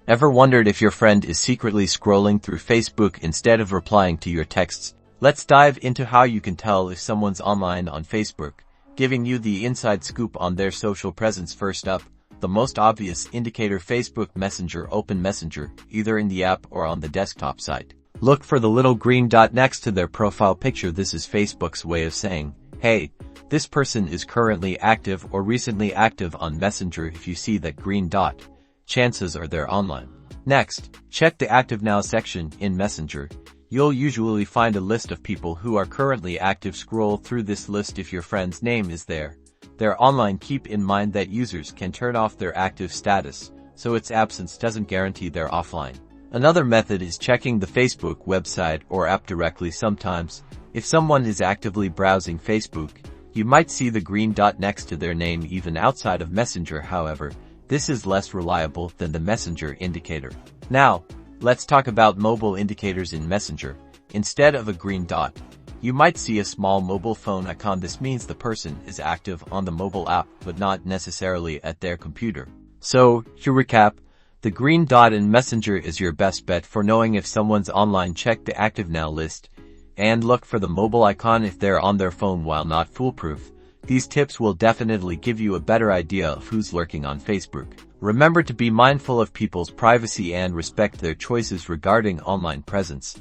Ever wondered if your friend is secretly scrolling through Facebook instead of replying to your texts? Let's dive into how you can tell if someone's online on Facebook, giving you the inside scoop on their social presence. First up, the most obvious indicator: Facebook Messenger. Open Messenger, either in the app or on the desktop side. Look for the little green dot next to their profile picture. This is Facebook's way of saying, hey, this person is currently active or recently active on Messenger. If you see that green dot, chances are they're online. Next, check the Active Now section in Messenger. You'll usually find a list of people who are currently active. Scroll through this list. If your friend's name is there, they're online. Keep in mind that users can turn off their active status, so its absence doesn't guarantee they're offline. Another method is checking the Facebook website or app directly. Sometimes, if someone is actively browsing Facebook, you might see the green dot next to their name even outside of Messenger. However, this is less reliable than the Messenger indicator. Now, let's talk about mobile indicators in Messenger. Instead of a green dot, you might see a small mobile phone icon. This means the person is active on the mobile app, but not necessarily at their computer. So, to recap, the green dot in Messenger is your best bet for knowing if someone's online. Check the Active Now list and look for the mobile icon if they're on their phone. While not foolproof, these tips will definitely give you a better idea of who's lurking on Facebook. Remember to be mindful of people's privacy and respect their choices regarding online presence.